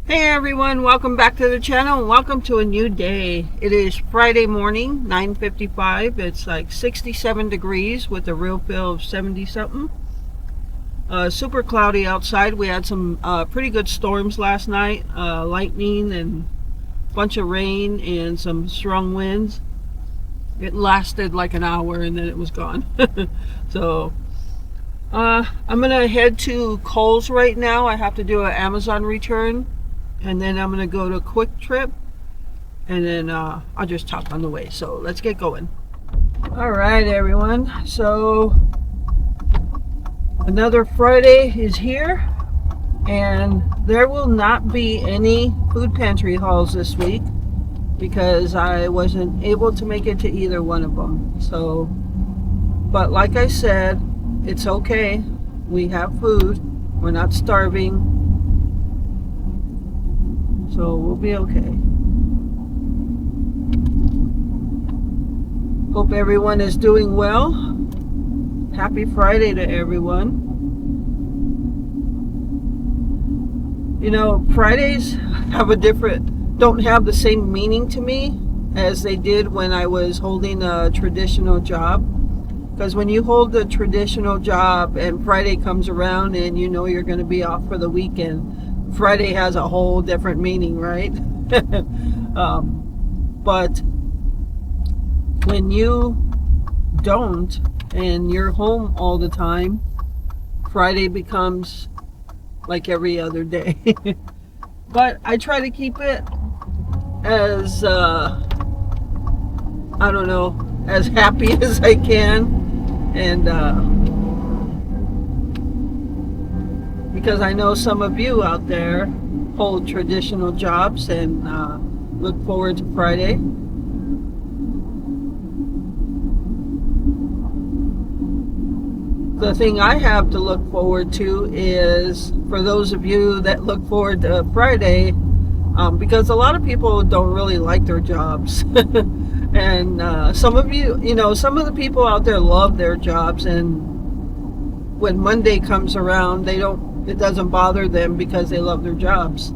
Hey everyone, welcome back to the channel and welcome to a new day. It is Friday morning, 9:55. It's like 67 degrees with a real feel of 70 something. Super cloudy outside. We had some pretty good storms last night, lightning and a bunch of rain and some strong winds. It lasted like an hour and then it was gone. So I'm gonna head to Kohl's right now. I have to do an Amazon return. And then I'm going to go to Quick Trip. And then I'll just talk on the way. So let's get going. Alright everyone. So another Friday is here. And there will not be any food pantry hauls this week. Because I wasn't able to make it to either one of them. So, but like I said, it's okay. We have food. We're not starving. So we'll be okay. Hope everyone is doing well. Happy Friday to everyone. You know, Fridays don't have the same meaning to me as they did when I was holding a traditional job. Because when you hold a traditional job and Friday comes around and you know you're going to be off for the weekend, Friday has a whole different meaning, right? But when you don't and you're home all the time, Friday becomes like every other day. But I try to keep it as, I don't know, as happy as I can. And because I know some of you out there hold traditional jobs and look forward to Friday. The thing I have to look forward to is for those of you that look forward to Friday, because a lot of people don't really like their jobs. And some of you, some of the people out there love their jobs, and when Monday comes around, it doesn't bother them because they love their jobs.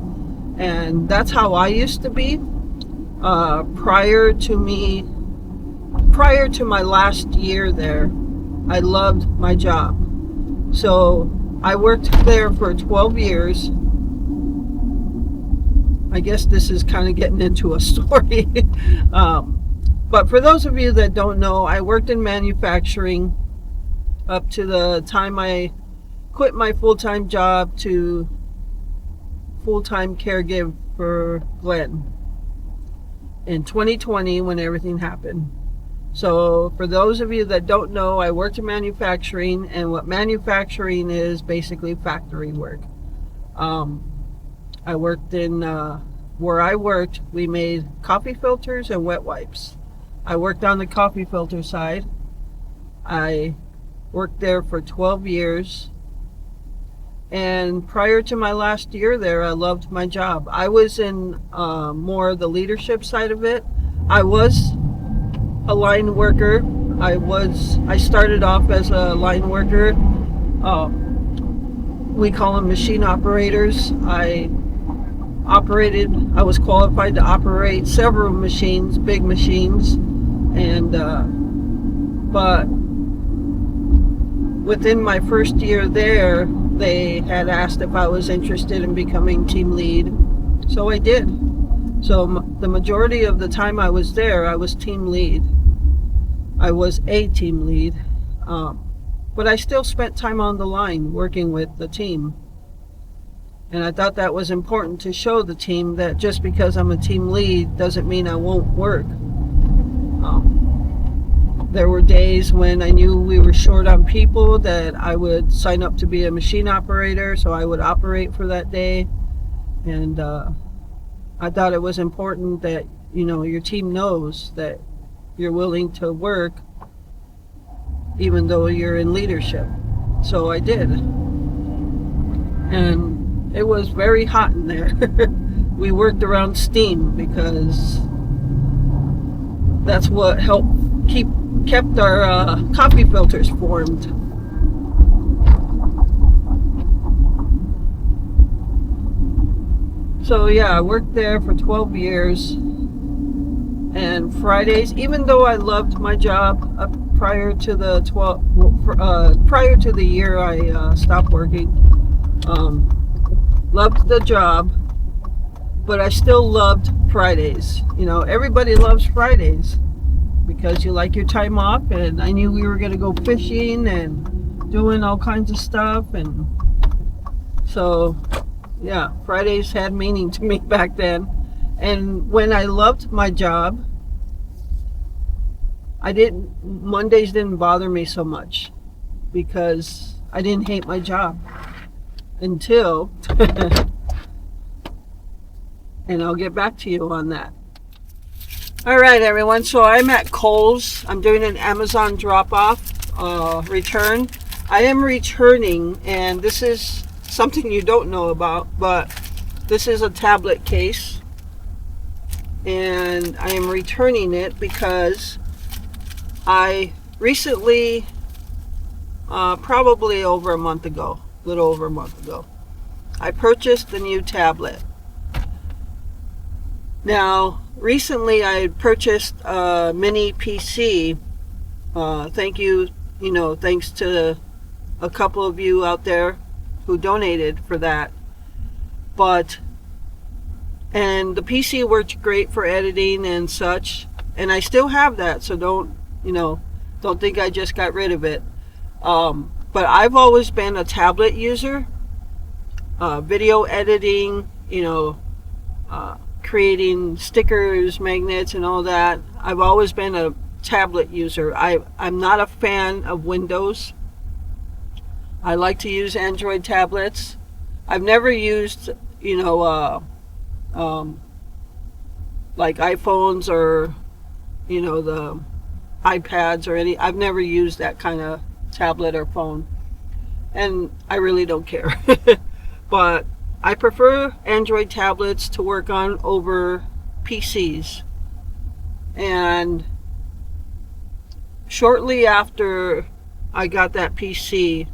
And that's how I used to be prior to my last year there. I loved my job. So I worked there for 12 years. I guess this is kind of getting into a story. But for those of you that don't know, I worked in manufacturing up to the time I quit my full-time job to full-time caregiver for Glenn in 2020 when everything happened. So for those of you that don't know, I worked in manufacturing, and what manufacturing is basically factory work. I worked in where I worked, we made coffee filters and wet wipes. I worked on the coffee filter side. I worked there for 12 years. And prior to my last year there, I loved my job. I was in more of the leadership side of it. I was a line worker. I started off as a line worker. We call them machine operators. I was qualified to operate several machines, big machines. And but within my first year there, they had asked if I was interested in becoming team lead. So I did. So the majority of the time I was there, I was team lead. I was a team lead. But I still spent time on the line working with the team. And I thought that was important to show the team that just because I'm a team lead doesn't mean I won't work. There were days when I knew we were short on people that I would sign up to be a machine operator, so I would operate for that day. And I thought it was important that, your team knows that you're willing to work even though you're in leadership. So I did. And it was very hot in there. We worked around steam because that's what kept our coffee filters formed. So yeah, I worked there for 12 years. And Fridays, even though I loved my job prior to the prior to the year I stopped working, um, loved the job, but I still loved Fridays. You know, everybody loves Fridays because you like your time off, and I knew we were going to go fishing and doing all kinds of stuff, and so yeah, Fridays had meaning to me back then. And when I loved my job, Mondays didn't bother me so much because I didn't hate my job until, and I'll get back to you on that. All right, everyone. So I'm at Kohl's. I'm doing an Amazon drop-off return. I am returning, and this is something you don't know about, but this is a tablet case, and I am returning it because I recently, probably over a month ago, a little over a month ago, I purchased a new tablet. Now, recently I purchased a mini PC. Thanks to a couple of you out there who donated for that. And the PC worked great for editing and such, and I still have that, so don't think I just got rid of it. But I've always been a tablet user, video editing, creating stickers, magnets, and all that. I've always been a tablet user. I'm not a fan of Windows. I like to use Android tablets. I've never used, like iPhones or, the iPads or any. I've never used that kind of tablet or phone, and I really don't care. But I prefer Android tablets to work on over PCs. And shortly after I got that PC,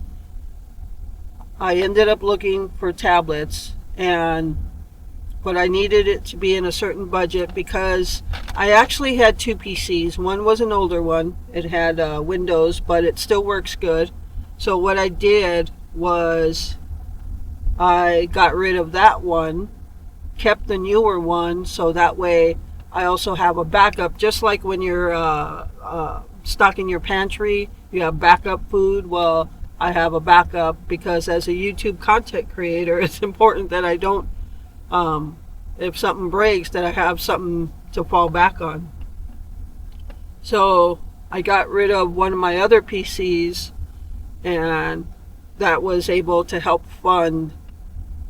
I ended up looking for tablets, but I needed it to be in a certain budget because I actually had two PCs. One was an older one. It had Windows, but it still works good. So what I did was I got rid of that one, kept the newer one, so that way I also have a backup. Just like when you're stocking your pantry, you have backup food. Well, I have a backup because as a YouTube content creator, it's important that I don't, if something breaks, that I have something to fall back on. So I got rid of one of my other PCs, and that was able to help fund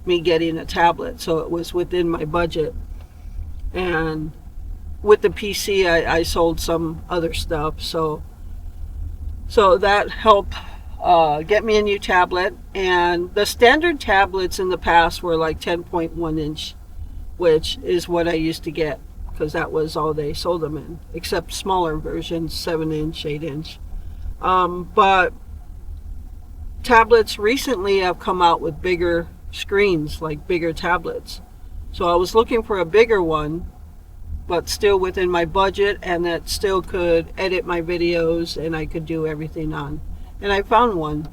me getting a tablet, so it was within my budget. And with the PC, I sold some other stuff, so that helped get me a new tablet. And the standard tablets in the past were like 10.1 inch, which is what I used to get because that was all they sold them in, except smaller versions, 7 inch, 8 inch. But tablets recently have come out with bigger screens, like bigger tablets. So I was looking for a bigger one, but still within my budget, and that still could edit my videos and I could do everything on. And I found one.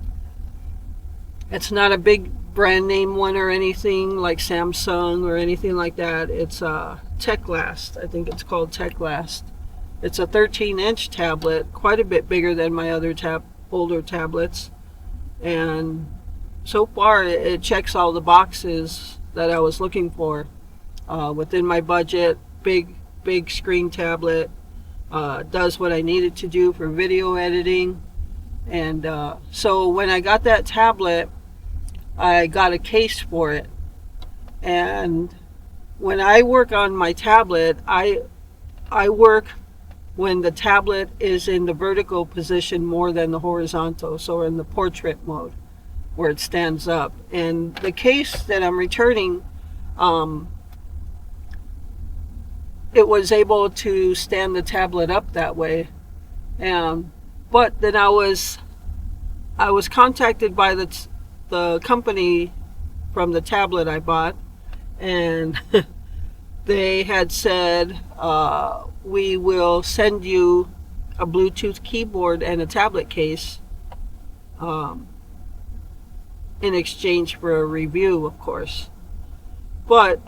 It's not a big brand name one or anything like Samsung or anything like that. It's Teclast. I think it's called Teclast. It's a 13-inch tablet, quite a bit bigger than my other older tablets. And so far, it checks all the boxes that I was looking for. Within my budget, big screen tablet, does what I needed to do for video editing. And so when I got that tablet, I got a case for it. And when I work on my tablet, I work when the tablet is in the vertical position more than the horizontal, so in the portrait mode where it stands up. And the case that I'm returning, it was able to stand the tablet up that way. But then I was contacted by the company from the tablet I bought, and they had said, we will send you a Bluetooth keyboard and a tablet case um, in exchange for a review, of course. But,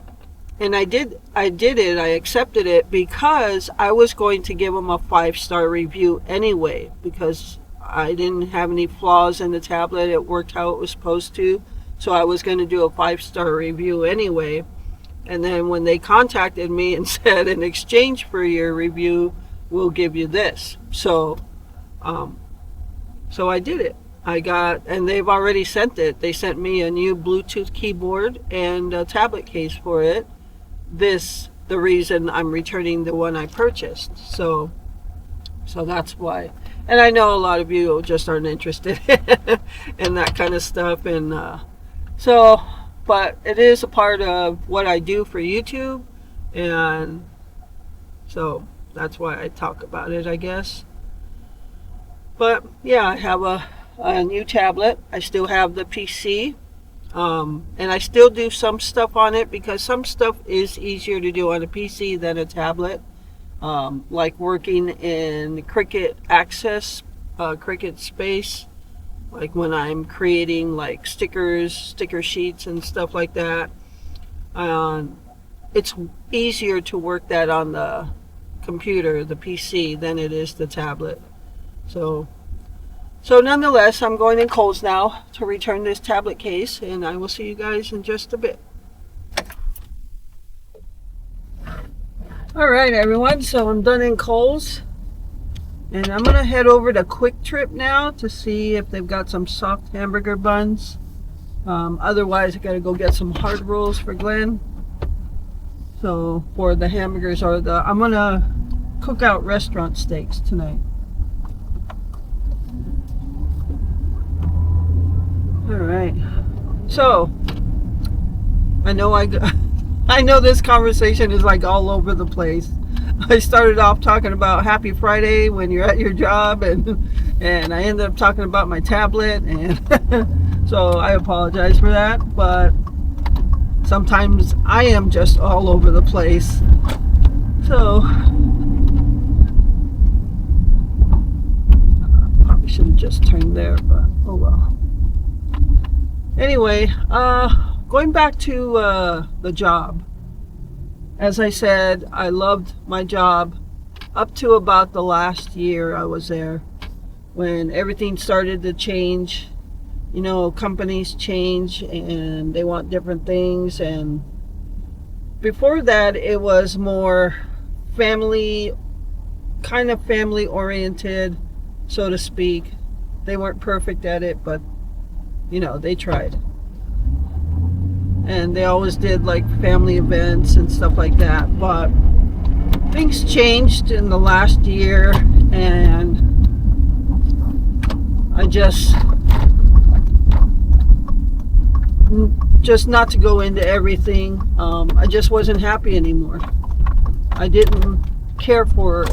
and I did it, I accepted it because I was going to give them a 5-star review anyway, because I didn't have any flaws in the tablet. It worked how it was supposed to. So I was going to do a 5-star review anyway. And then when they contacted me and said, in exchange for your review, we'll give you this. So I did it. And they've already sent it. They sent me a new Bluetooth keyboard and a tablet case for it. The reason I'm returning the one I purchased. So that's why. And I know a lot of you just aren't interested in that kind of stuff. And but it is a part of what I do for YouTube. And so that's why I talk about it, I guess. But yeah, I have a new tablet. I still have the PC. And I still do some stuff on it because some stuff is easier to do on a PC than a tablet. Like working in Cricut Access, Cricut Space, like when I'm creating like stickers, sticker sheets and stuff like that. It's easier to work that on the computer, the PC, than it is the tablet. So nonetheless, I'm going in Kohl's now to return this tablet case, and I will see you guys in just a bit. Alright everyone, so I'm done in Kohl's, and I'm going to head over to Quick Trip now to see if they've got some soft hamburger buns. Otherwise, I got to go get some hard rolls for Glenn. So for the hamburgers, I'm going to cook out restaurant steaks tonight. Alright, so I know this conversation is like all over the place. I started off talking about Happy Friday when you're at your job, and I ended up talking about my tablet, and so I apologize for that, but sometimes I am just all over the place. So probably should have just turned there, but oh well. Anyway, going back to the job. As I said, I loved my job up to about the last year I was there, when everything started to change. You know, companies change and they want different things, and before that it was more family oriented, so to speak. They weren't perfect at it, but you know, they tried. And they always did like family events and stuff like that. But things changed in the last year, and I just not to go into everything, I just wasn't happy anymore. I didn't care for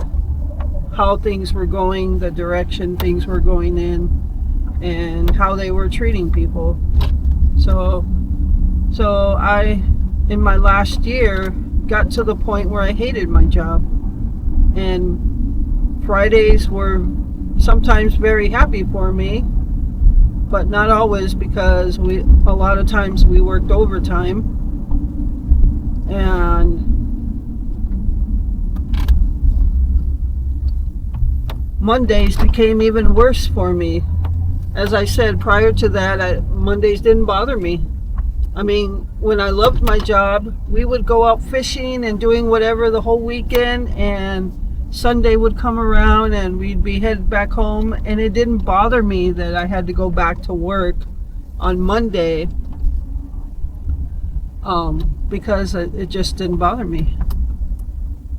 how things were going, the direction things were going in, and how they were treating people. So I, in my last year, got to the point where I hated my job. And Fridays were sometimes very happy for me, but not always, because a lot of times we worked overtime. And Mondays became even worse for me. As I said, prior to that, Mondays didn't bother me. I mean, when I loved my job, we would go out fishing and doing whatever the whole weekend, and Sunday would come around and we'd be headed back home, and it didn't bother me that I had to go back to work on Monday, because it just didn't bother me.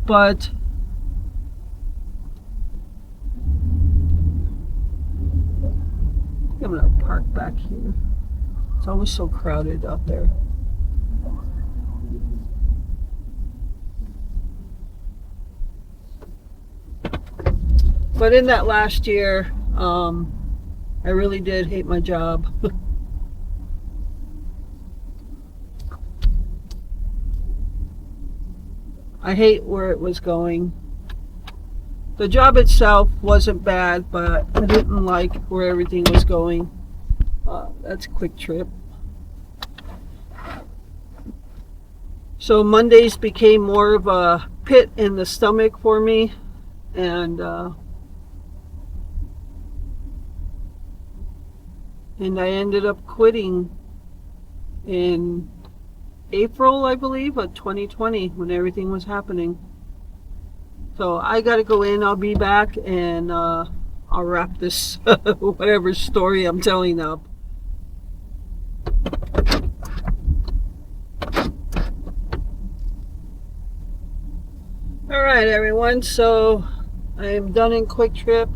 But I'm gonna park back here. It's always so crowded out there. But in that last year, I really did hate my job. I hate where it was going. The job itself wasn't bad, but I didn't like where everything was going. That's Quick Trip. So Mondays became more of a pit in the stomach for me, and I ended up quitting in April, I believe, of 2020 when everything was happening. So I gotta go in. I'll be back, and I'll wrap this whatever story I'm telling up. Alright everyone, so I am done in Quick Trip.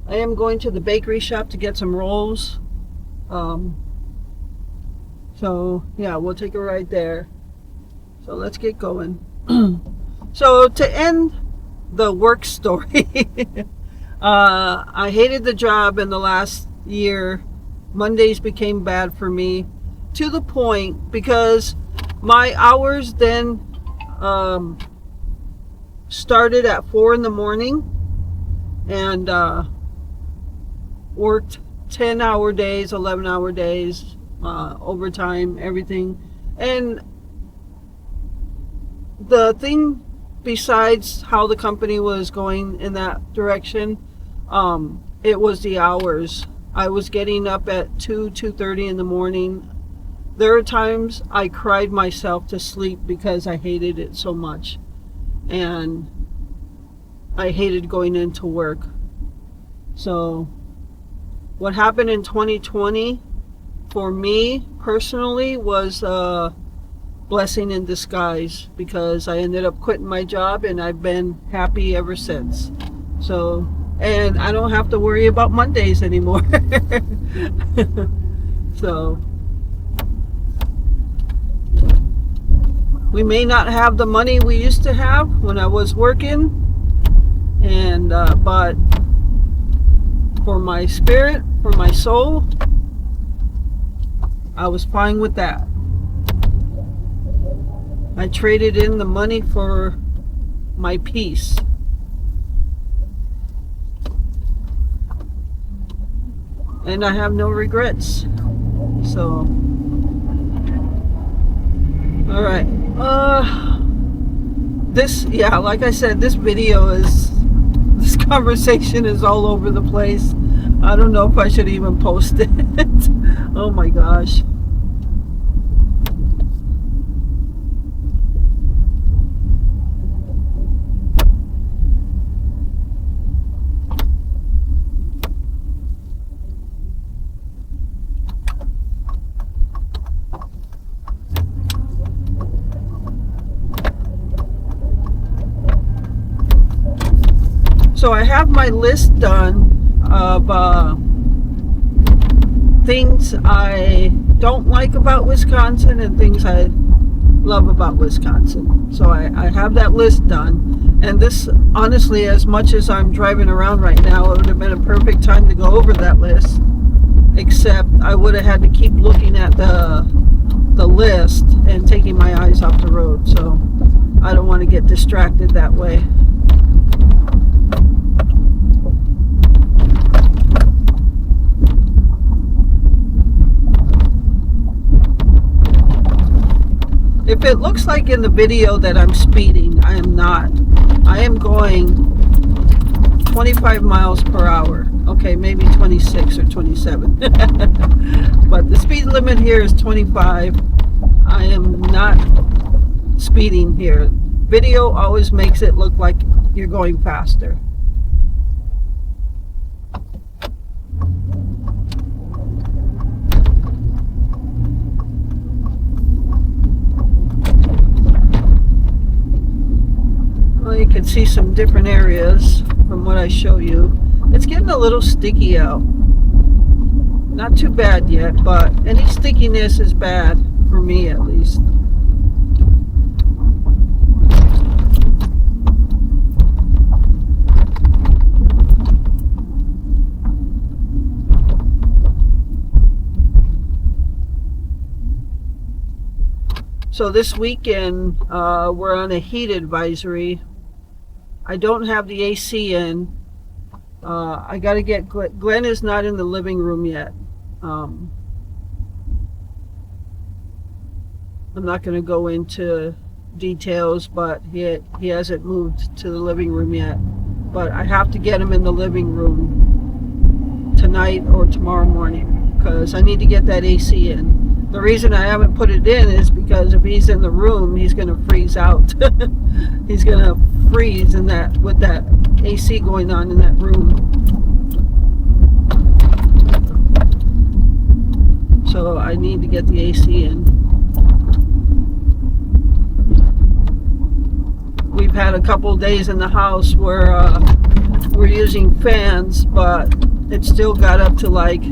I am going to the bakery shop to get some rolls. So yeah, we'll take a ride there. So let's get going. So to end the work story, I hated the job in the last year. Mondays became bad for me to the point because my hours then started at 4 in the morning and worked 10-hour days, 11-hour days, overtime, everything. And the thing besides how the company was going in that direction, it was the hours. I was getting up at 2:30 in the morning. There are times I cried myself to sleep because I hated it so much. And I hated going into work. So what happened in 2020 for me personally was a blessing in disguise, because I ended up quitting my job and I've been happy ever since. So, and I don't have to worry about Mondays anymore. So we may not have the money we used to have when I was working, and but for my spirit, for my soul, I was fine with that. I traded in the money for my peace. And I have no regrets. So, all right. Yeah, like I said, this conversation is all over the place. I don't know if I should even post it. Oh my gosh. So I have my list done of things I don't like about Wisconsin and things I love about Wisconsin. So I have that list done. And this, honestly, as much as I'm driving around right now, it would have been a perfect time to go over that list. Except I would have had to keep looking at the list and taking my eyes off the road. So I don't want to get distracted that way. If it looks like in the video that I'm speeding, I am not. I am going 25 miles per hour. Okay, maybe 26 or 27. But the speed limit here is 25. I am not speeding here. Video always makes it look like you're going faster. You can see some different areas from what I show you. It's getting a little sticky out. Not too bad yet, but any stickiness is bad for me at least. So this weekend, we're on a heat advisory. I don't have the AC in. I got to get Glenn is not in the living room yet. I'm not going to go into details, but he hasn't moved to the living room yet. But I have to get him in the living room tonight or tomorrow morning because I need to get that AC in. The reason I haven't put it in is because if he's in the room, he's going to freeze out. He's going to freeze in that with that AC going on in that room. So I need to get the AC in. We've had a couple days in the house where we're using fans, but it still got up to like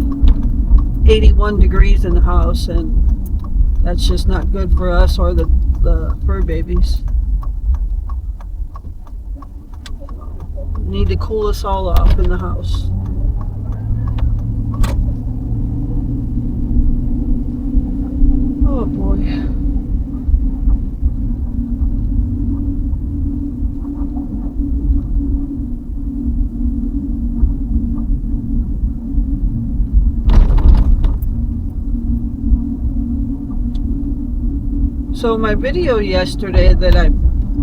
81 degrees in the house, and that's just not good for us or the fur babies. Need to cool us all off in the house. Oh boy. So my video yesterday that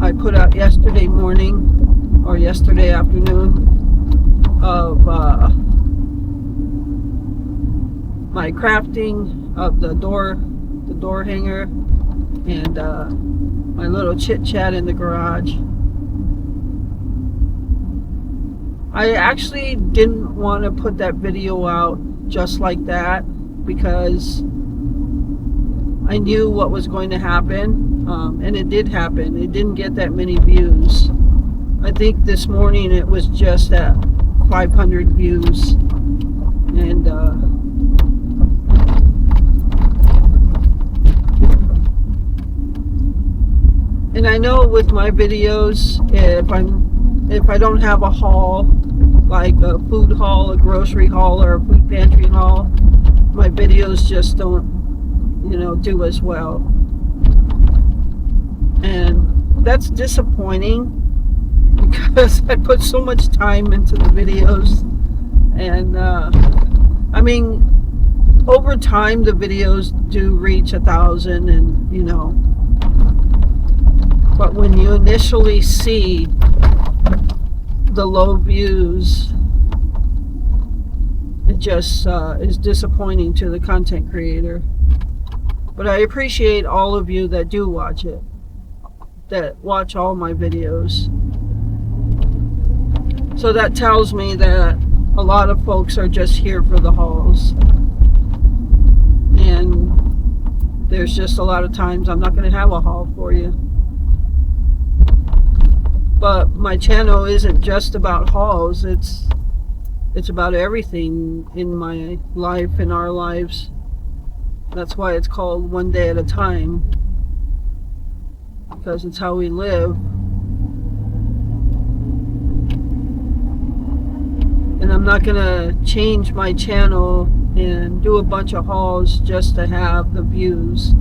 I put out yesterday morning or yesterday afternoon of my crafting of the door hanger and my little chit chat in the garage. I actually didn't want to put that video out just like that because I knew what was going to happen, and it did happen. It didn't get that many views. I think this morning it was just at 500 views, and I know with my videos, if I don't have a haul, like a food haul, a grocery haul, or a food pantry haul, my videos just don't do as well, and that's disappointing because I put so much time into the videos, and I mean, over time the videos do reach 1,000, and but when you initially see the low views, it just is disappointing to the content creator. But I appreciate all of you that do watch it, that watch all my videos. So that tells me that a lot of folks are just here for the hauls. And there's just a lot of times I'm not going to have a haul for you. But my channel isn't just about hauls. It's about everything in my life, in our lives. That's why it's called One Day at a Time, because it's how we live. And I'm not gonna change my channel and do a bunch of hauls just to have the views.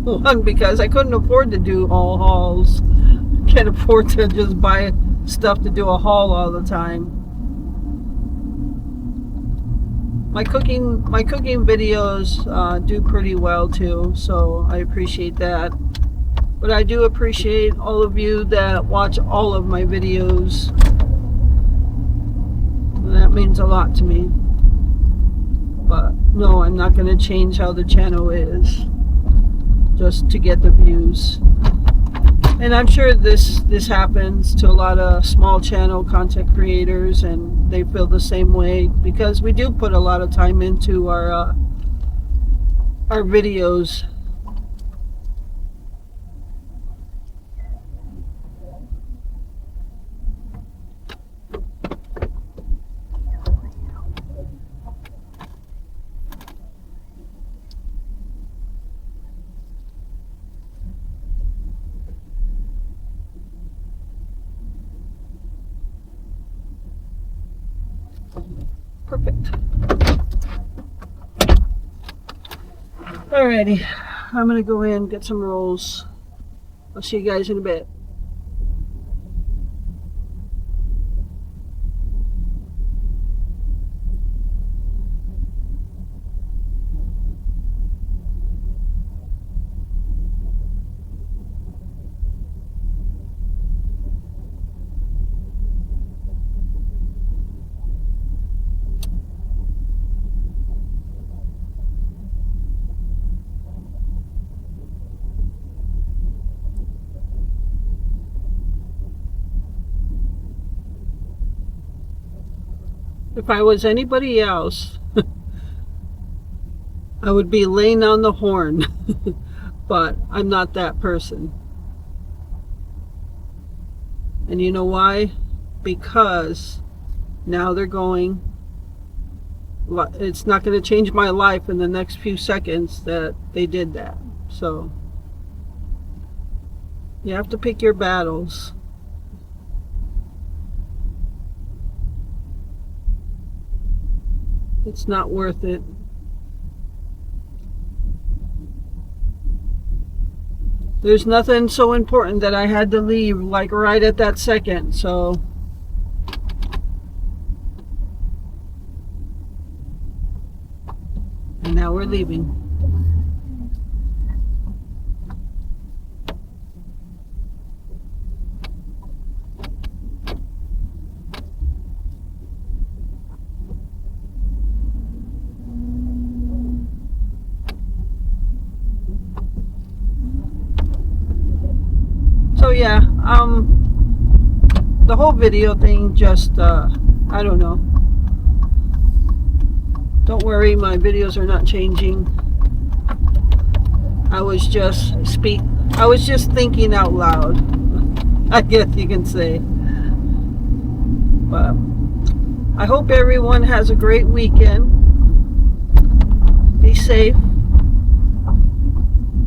One, because I couldn't afford to do all hauls. Can't afford to just buy stuff to do a haul all the time. My cooking videos do pretty well too, so I appreciate that. But I do appreciate all of you that watch all of my videos. And that means a lot to me. But no, I'm not going to change how the channel is just to get the views. And I'm sure this happens to a lot of small channel content creators, and they feel the same way because we do put a lot of time into our videos. Perfect. Alrighty, I'm gonna go in and get some rolls. I'll see you guys in a bit. If I was anybody else, I would be laying on the horn, but I'm not that person. And you know why? Because now they're going, it's not going to change my life in the next few seconds that they did that. So you have to pick your battles. It's not worth it. There's nothing so important that I had to leave like right at that second, so and now we're leaving. So yeah, the whole video thing just, I don't know. Don't worry, my videos are not changing. I was just thinking out loud, I guess you can say. But I hope everyone has a great weekend. Be safe.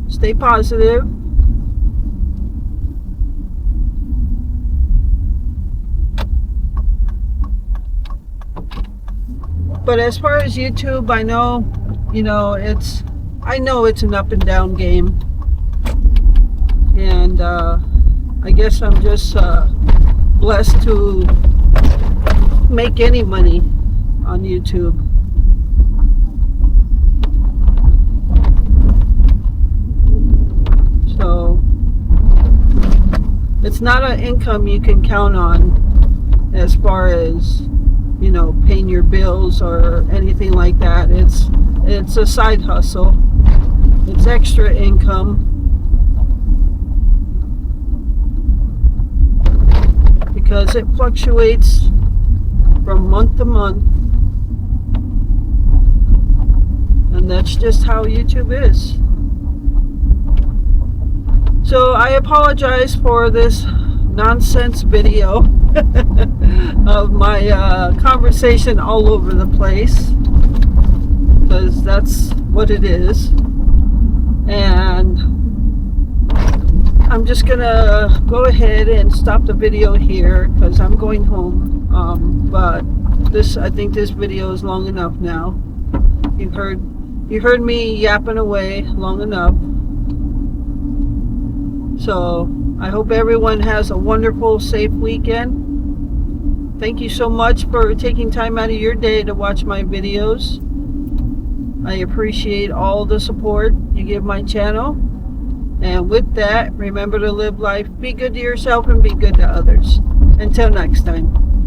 Stay positive. But as far as YouTube, I know, I know it's an up and down game. And I guess I'm just blessed to make any money on YouTube. So it's not an income you can count on as far as paying your bills or anything like that. It's a side hustle. It's extra income because it fluctuates from month to month, and that's just how YouTube is. So I apologize for this nonsense video of my conversation all over the place, because that's what it is. And I'm just gonna go ahead and stop the video here because I'm going home. But I think this video is long enough now. You heard me yapping away long enough. So I hope everyone has a wonderful, safe weekend. Thank you so much for taking time out of your day to watch my videos. I appreciate all the support you give my channel. And with that, remember to live life, be good to yourself, and be good to others. Until next time.